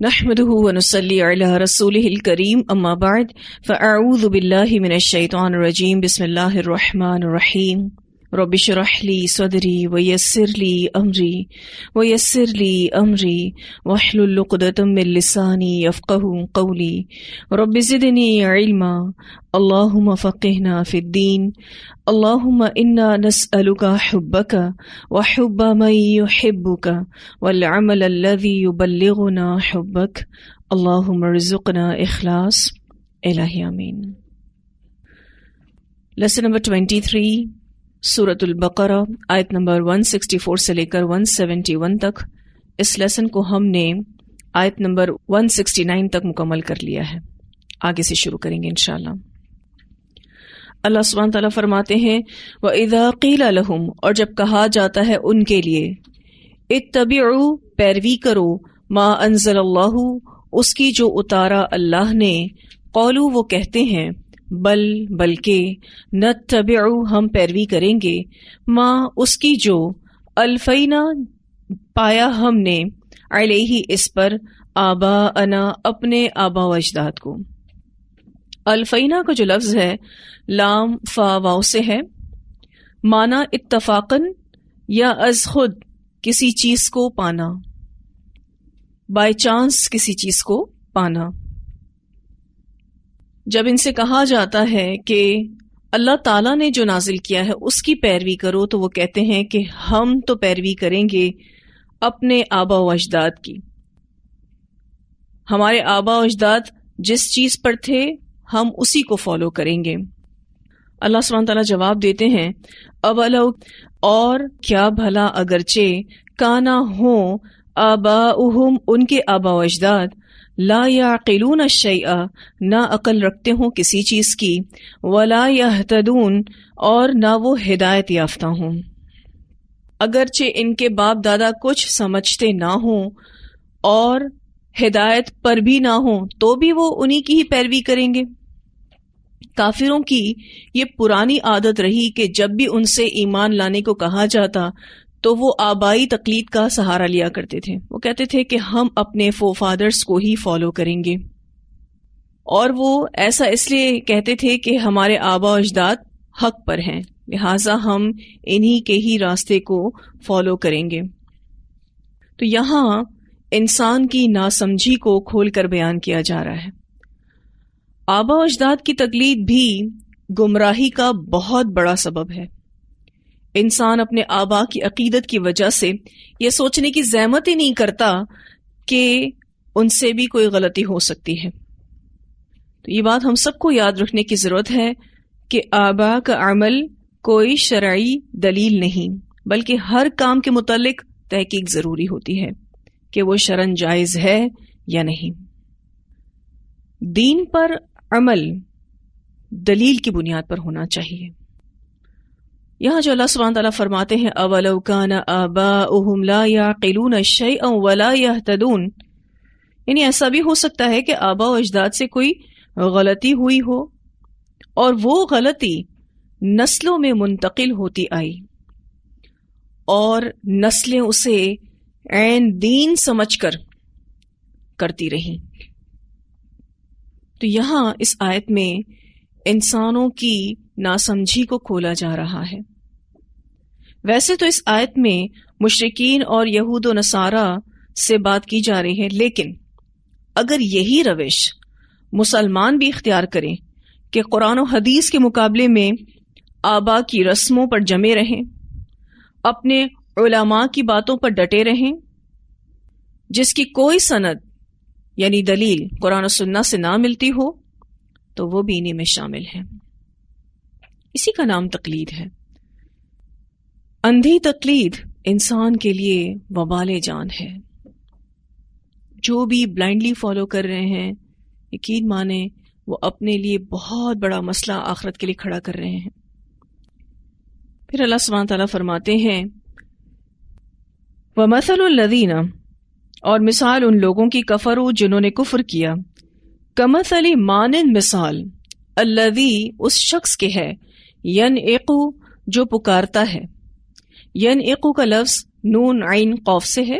نحمده ونصلي على رسوله الكريم اما بعد فاعوذ بالله من الشيطان الرجيم بسم الله الرحمن الرحيم رب اشرح لي صدري ويسر لي امري واحلل عقدة من لساني يفقهوا قولي رب زدني علما اللهم فقهنا في الدين اللهم انا نسألك حبك وحب من يحبك والعمل الذي يبلغنا حبك اللهم ارزقنا اخلاص الہی آمین۔ لیسن نمبر 23 سورۃ البقرہ آیت نمبر 164 سے لے کر 171 تک۔ اس لیسن کو ہم نے آیت نمبر 169 تک مکمل کر لیا ہے، آگے سے شروع کریں گے انشاءاللہ۔ اللہ سبحانہ تعالیٰ فرماتے ہیں وَإِذَا قِيلَ لَهُمْ، اور جب کہا جاتا ہے ان کے لیے، اتبعوا پیروی کرو، ما انزل اللہ اس کی جو اتارا اللہ نے، قولوا وہ کہتے ہیں، بلکہ نتبعو ہم پیروی کریں گے، ما اس کی جو الفینا پایا ہم نے، علیہ اس پر، آباءنا اپنے آبا و اجداد کو۔ الفینا کا جو لفظ ہے لام فا واو سے ہے، معنی اتفاقاً یا از خود کسی چیز کو پانا، بائی چانس کسی چیز کو پانا۔ جب ان سے کہا جاتا ہے کہ اللہ تعالیٰ نے جو نازل کیا ہے اس کی پیروی کرو، تو وہ کہتے ہیں کہ ہم تو پیروی کریں گے اپنے آبا و اجداد کی۔ ہمارے آبا و اجداد جس چیز پر تھے ہم اسی کو فالو کریں گے۔ اللہ سبحانہ تعالیٰ جواب دیتے ہیں اولو، اور کیا بھلا اگرچہ کانا ہوں آباؤہم ان کے آبا و اجداد، لا یعقلون الشیء نہ عقل رکھتے ہوں کسی چیز کی، ولا یہتدون اور نہ وہ ہدایت یافتہ ہوں۔ اگرچہ ان کے باپ دادا کچھ سمجھتے نہ ہوں اور ہدایت پر بھی نہ ہوں تو بھی وہ انہی کی ہی پیروی کریں گے۔ کافروں کی یہ پرانی عادت رہی کہ جب بھی ان سے ایمان لانے کو کہا جاتا تو وہ آبائی تقلید کا سہارا لیا کرتے تھے۔ وہ کہتے تھے کہ ہم اپنے فادرز کو ہی فالو کریں گے، اور وہ ایسا اس لیے کہتے تھے کہ ہمارے آبا و اجداد حق پر ہیں، لہٰذا ہم انہی کے ہی راستے کو فالو کریں گے۔ تو یہاں انسان کی ناسمجھی کو کھول کر بیان کیا جا رہا ہے۔ آبا و اجداد کی تقلید بھی گمراہی کا بہت بڑا سبب ہے۔ انسان اپنے آبا کی عقیدت کی وجہ سے یہ سوچنے کی زحمت ہی نہیں کرتا کہ ان سے بھی کوئی غلطی ہو سکتی ہے۔ تو یہ بات ہم سب کو یاد رکھنے کی ضرورت ہے کہ آبا کا عمل کوئی شرعی دلیل نہیں، بلکہ ہر کام کے متعلق تحقیق ضروری ہوتی ہے کہ وہ شرعاً جائز ہے یا نہیں۔ دین پر عمل دلیل کی بنیاد پر ہونا چاہیے۔ یہاں جو اللہ سبحانہ تعالیٰ فرماتے ہیں اولو کان آباؤہم لا یعقلون شیئا ولا یہتدون، یعنی ایسا بھی ہو سکتا ہے کہ آبا و اجداد سے کوئی غلطی ہوئی ہو اور وہ غلطی نسلوں میں منتقل ہوتی آئی اور نسلیں اسے عین دین سمجھ کر کرتی رہیں۔ تو یہاں اس آیت میں انسانوں کی ناسمجھی کو کھولا جا رہا ہے۔ ویسے تو اس آیت میں مشرکین اور یہود و نصارہ سے بات کی جا رہی ہے، لیکن اگر یہی روش مسلمان بھی اختیار کریں کہ قرآن و حدیث کے مقابلے میں آبا کی رسموں پر جمے رہیں، اپنے علماء کی باتوں پر ڈٹے رہیں، جس کی کوئی سند یعنی دلیل قرآن و سنت سے نہ ملتی ہو، تو وہ بھی انہی میں شامل ہے۔ اسی کا نام تقلید ہے۔ اندھی تقلید انسان کے لیے وبال جان ہے۔ جو بھی بلائنڈلی فالو کر رہے ہیں، یقین مانیں وہ اپنے لیے بہت بڑا مسئلہ آخرت کے لیے کھڑا کر رہے ہیں۔ پھر اللہ سبحانہ تعالیٰ فرماتے ہیں وَمَثَلُ الَّذِينَ، اور مثال ان لوگوں کی کفروا جنہوں نے کفر کیا، کمثل مانند مثال، الذی اس شخص کے ہے، ینعق جو پکارتا ہے۔ ینعق کا لفظ نون عین قوف سے ہے،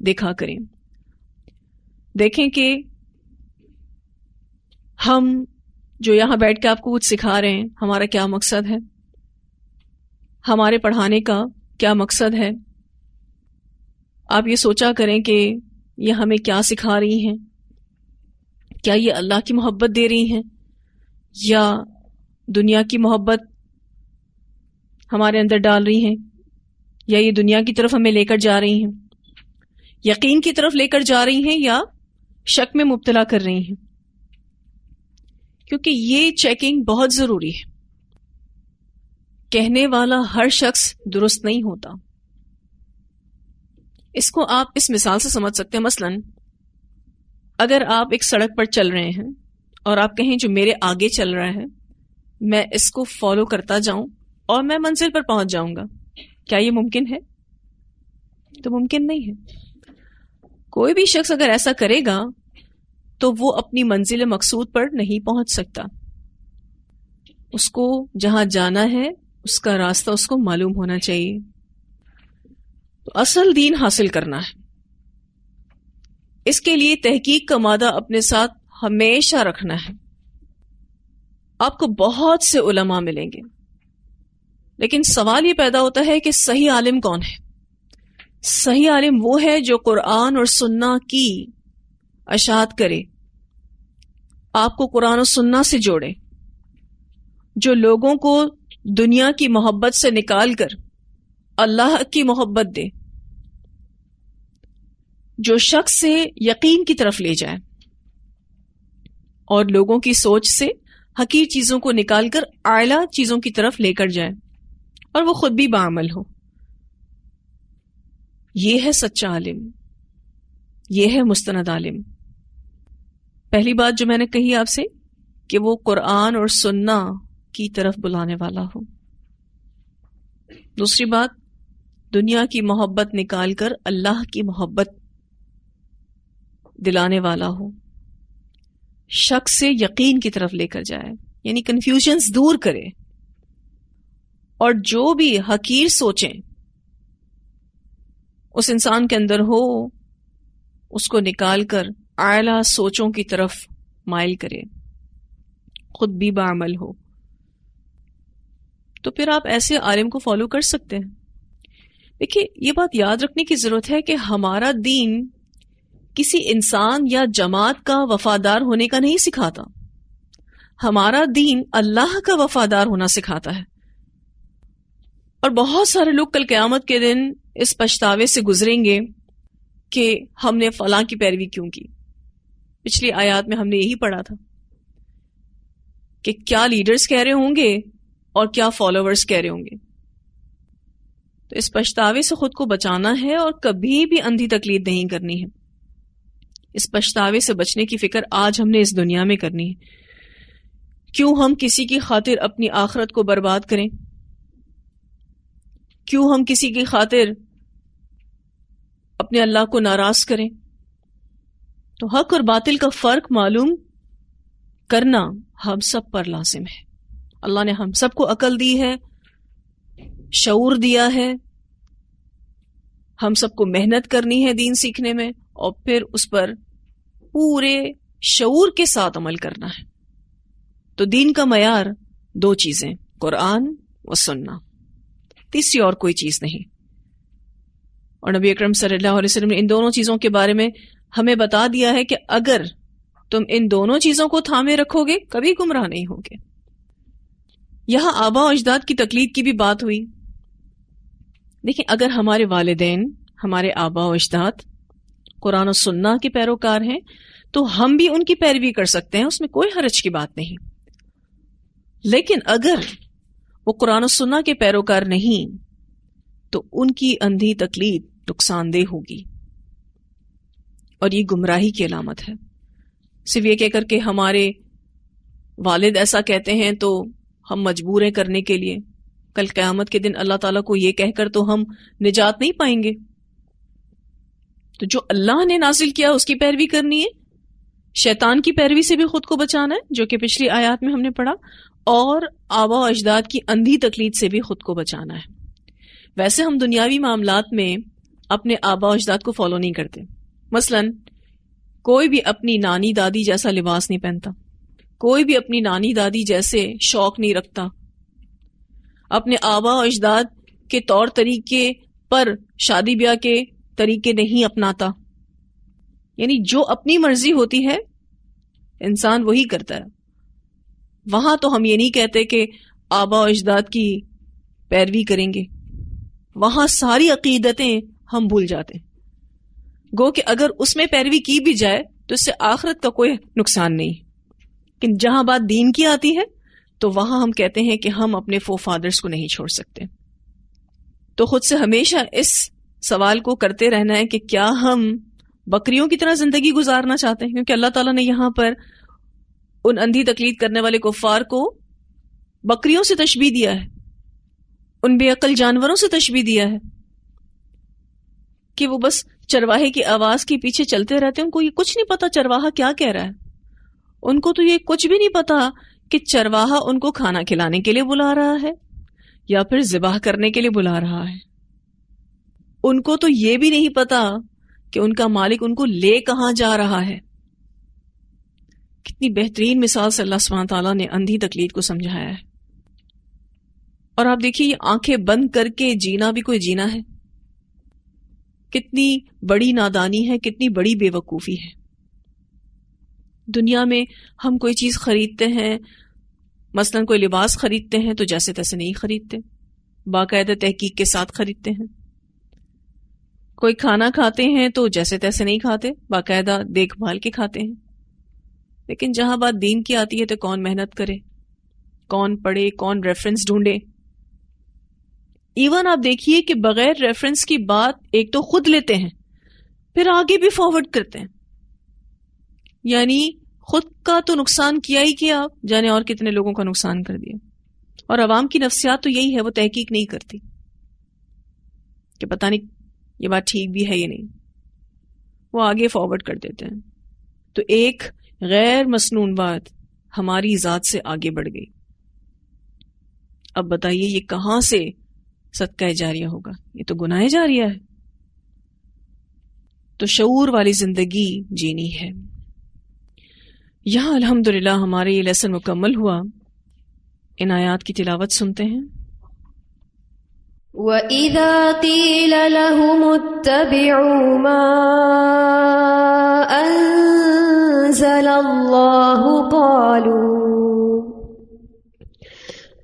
دیکھا کریں. دیکھیں کہ ہم جو یہاں بیٹھ کے آپ کو کچھ سکھا رہے ہیں ہمارا کیا مقصد ہے، ہمارے پڑھانے کا کیا مقصد ہے. آپ یہ سوچا کریں کہ یہ ہمیں کیا سکھا رہی ہیں، کیا یہ اللہ کی محبت دے رہی ہیں یا دنیا کی محبت ہمارے اندر ڈال رہی ہیں، یا یہ دنیا کی طرف ہمیں لے کر جا رہی ہیں، یقین کی طرف لے کر جا رہی ہیں یا شک میں مبتلا کر رہی ہیں. کیونکہ یہ چیکنگ بہت ضروری ہے. کہنے والا ہر شخص درست نہیں ہوتا. اس کو آپ اس مثال سے سمجھ سکتے ہیں. مثلا اگر آپ ایک سڑک پر چل رہے ہیں اور آپ کہیں جو میرے آگے چل رہا ہے میں اس کو فالو کرتا جاؤں اور میں منزل پر پہنچ جاؤں گا، کیا یہ ممکن ہے؟ تو ممکن نہیں ہے. کوئی بھی شخص اگر ایسا کرے گا تو وہ اپنی منزل مقصود پر نہیں پہنچ سکتا. اس کو جہاں جانا ہے اس کا راستہ اس کو معلوم ہونا چاہیے. تو اصل دین حاصل کرنا ہے. اس کے لیے تحقیق کا مادہ اپنے ساتھ ہمیشہ رکھنا ہے. آپ کو بہت سے علماء ملیں گے، لیکن سوال یہ پیدا ہوتا ہے کہ صحیح عالم کون ہے؟ صحیح عالم وہ ہے جو قرآن اور سنہ کی اشاعت کرے، آپ کو قرآن و سنہ سے جوڑے، جو لوگوں کو دنیا کی محبت سے نکال کر اللہ کی محبت دے، جو شخص سے یقین کی طرف لے جائے اور لوگوں کی سوچ سے حقیر چیزوں کو نکال کر اعلیٰ چیزوں کی طرف لے کر جائے اور وہ خود بھی باعمل ہو. یہ ہے سچا عالم، یہ ہے مستند عالم. پہلی بات جو میں نے کہی آپ سے کہ وہ قرآن اور سنہ کی طرف بلانے والا ہو. دوسری بات دنیا کی محبت نکال کر اللہ کی محبت دلانے والا ہو، شک سے یقین کی طرف لے کر جائے، یعنی کنفیوژنز دور کرے، اور جو بھی حقیر سوچیں اس انسان کے اندر ہو اس کو نکال کر اعلیٰ سوچوں کی طرف مائل کرے، خود بھی بعمل ہو. تو پھر آپ ایسے عالم کو فالو کر سکتے ہیں. دیکھیے یہ بات یاد رکھنے کی ضرورت ہے کہ ہمارا دین کسی انسان یا جماعت کا وفادار ہونے کا نہیں سکھاتا. ہمارا دین اللہ کا وفادار ہونا سکھاتا ہے. اور بہت سارے لوگ کل قیامت کے دن اس پچھتاوے سے گزریں گے کہ ہم نے فلاں کی پیروی کیوں کی. پچھلی آیات میں ہم نے یہی پڑھا تھا کہ کیا لیڈرز کہہ رہے ہوں گے اور کیا فالوورز کہہ رہے ہوں گے. تو اس پچھتاوے سے خود کو بچانا ہے اور کبھی بھی اندھی تقلید نہیں کرنی ہے. اس پچھتاوے سے بچنے کی فکر آج ہم نے اس دنیا میں کرنی ہے. کیوں ہم کسی کی خاطر اپنی آخرت کو برباد کریں؟ کیوں ہم کسی کی خاطر اپنے اللہ کو ناراض کریں؟ تو حق اور باطل کا فرق معلوم کرنا ہم سب پر لازم ہے. اللہ نے ہم سب کو عقل دی ہے، شعور دیا ہے، ہم سب کو محنت کرنی ہے دین سیکھنے میں اور پھر اس پر پورے شعور کے ساتھ عمل کرنا ہے. تو دین کا معیار دو چیزیں، قرآن و سنہ، تیسری اور کوئی چیز نہیں. اور نبی اکرم صلی اللہ علیہ وسلم نے ان دونوں چیزوں کے بارے میں ہمیں بتا دیا ہے کہ اگر تم ان دونوں چیزوں کو تھامے رکھو گے کبھی گمراہ نہیں ہوگے. یہاں آبا و اجداد کی تقلید کی بھی بات ہوئی. دیکھیں اگر ہمارے والدین، ہمارے آبا و اجداد قرآن و سنہ کے پیروکار ہیں تو ہم بھی ان کی پیروی کر سکتے ہیں، اس میں کوئی حرج کی بات نہیں. لیکن اگر وہ قرآن و سنہ کے پیروکار نہیں تو ان کی اندھی تقلید نقصان دہ ہوگی اور یہ گمراہی کی علامت ہے. صرف یہ کہہ کر کہ ہمارے والد ایسا کہتے ہیں تو ہم مجبور ہیں کرنے کے لیے، کل قیامت کے دن اللہ تعالیٰ کو یہ کہہ کر تو ہم نجات نہیں پائیں گے. تو جو اللہ نے نازل کیا اس کی پیروی کرنی ہے، شیطان کی پیروی سے بھی خود کو بچانا ہے جو کہ پچھلی آیات میں ہم نے پڑھا، اور آبا و اجداد کی اندھی تقلید سے بھی خود کو بچانا ہے. ویسے ہم دنیاوی معاملات میں اپنے آبا و اجداد کو فالو نہیں کرتے. مثلا کوئی بھی اپنی نانی دادی جیسا لباس نہیں پہنتا، کوئی بھی اپنی نانی دادی جیسے شوق نہیں رکھتا، اپنے آبا و اجداد کے طور طریقے پر شادی بیاہ کے طریقے نہیں اپناتا. یعنی جو اپنی مرضی ہوتی ہے انسان وہی کرتا ہے. وہاں تو ہم یہ نہیں کہتے کہ آبا و اجداد کی پیروی کریں گے، وہاں ساری عقیدتیں ہم بھول جاتے ہیں. گو کہ اگر اس میں پیروی کی بھی جائے تو اس سے آخرت کا کوئی نقصان نہیں. لیکن جہاں بات دین کی آتی ہے تو وہاں ہم کہتے ہیں کہ ہم اپنے فادرز کو نہیں چھوڑ سکتے. تو خود سے ہمیشہ اس سوال کو کرتے رہنا ہے کہ کیا ہم بکریوں کی طرح زندگی گزارنا چاہتے ہیں؟ کیونکہ اللہ تعالیٰ نے یہاں پر ان اندھی تقلید کرنے والے کفار کو بکریوں سے تشبیہ دیا ہے، ان بے عقل جانوروں سے تشبیہ دیا ہے کہ وہ بس چرواہے کی آواز کے پیچھے چلتے رہتے ہیں. ان کو یہ کچھ نہیں پتا چرواہا کیا کہہ رہا ہے، ان کو تو یہ کچھ بھی نہیں پتا کہ چرواہا ان کو کھانا کھلانے کے لیے بلا رہا ہے یا پھر ذبح کرنے کے لیے بلا رہا ہے. ان کو تو یہ بھی نہیں پتا کہ ان کا مالک ان کو لے کہاں جا رہا ہے. کتنی بہترین مثال سے اللہ سبحانہ تعالیٰ نے اندھی تقلید کو سمجھایا ہے. اور آپ دیکھیے یہ آنکھیں بند کر کے جینا بھی کوئی جینا ہے، کتنی بڑی نادانی ہے، کتنی بڑی بے وقوفی ہے. دنیا میں ہم کوئی چیز خریدتے ہیں، مثلا کوئی لباس خریدتے ہیں تو جیسے تیسے نہیں خریدتے، باقاعدہ تحقیق کے ساتھ خریدتے ہیں. کوئی کھانا کھاتے ہیں تو جیسے تیسے نہیں کھاتے، باقاعدہ دیکھ بھال کے کھاتے ہیں. لیکن جہاں بات دین کی آتی ہے تو کون محنت کرے، کون پڑھے، کون ریفرنس ڈھونڈے. ایون آپ دیکھیے کہ بغیر ریفرنس کی بات ایک تو خود لیتے ہیں پھر آگے بھی فارورڈ کرتے ہیں. یعنی خود کا تو نقصان کیا ہی کیا، آپ جانے اور کتنے لوگوں کا نقصان کر دیا. اور عوام کی نفسیات تو یہی ہے، وہ تحقیق نہیں کرتی کہ پتہ نہیں یہ بات ٹھیک بھی ہے یا نہیں، وہ آگے فارورڈ کر دیتے ہیں. تو ایک غیر مسنون بات ہماری ذات سے آگے بڑھ گئی. اب بتائیے یہ کہاں سے صدقہ جاریہ ہوگا؟ یہ تو گناہ جاریہ ہے. تو شعور والی زندگی جینی ہے. یہاں الحمدللہ ہمارے یہ لیسن مکمل ہوا. ان آیات کی تلاوت سنتے ہیں. وَإِذَا قِيلَ لَهُمُ اتَّبِعُوا مَا أَنزَلَ اللَّهُ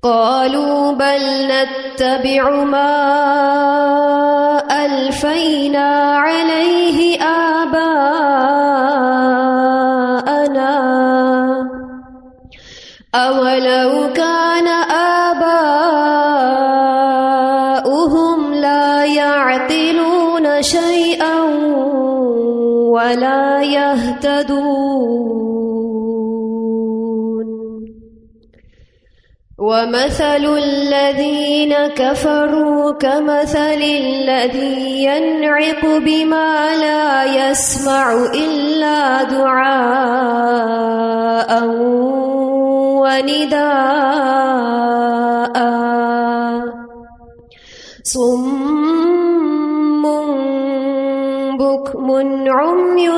قَالُوا بَلْ نَتَّبِعُ مَا أَلْفَيْنَا عَلَيْهِ آبَاءَنَا أَوَلَوْ كَانَ آبَاؤُهُمْ لَا يَعْقِلُونَ شَيْئًا وَلَا يَهْتَدُونَ. وَمَثَلُ الَّذِينَ كَفَرُوا كَمَثَلِ الَّذِي يَنْعِقُ بِمَا لَا يَسْمَعُ إِلَّا دُعَاءً وَنِدَاءً صُمٌّ بُكْمٌ عُمْيٌ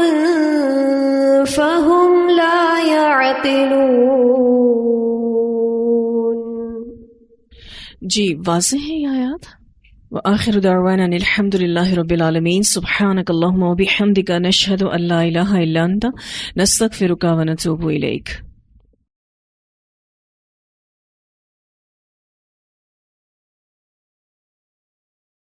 فَهُمْ لَا يَعْقِلُونَ. جی واضح ہے یہ آیات. وآخر دعوانا الحمد للہ رب العالمین. سبحانک اللہم وبحمدک نشہد ان لا الہ الا انت نستغفرک ونتوب الیک.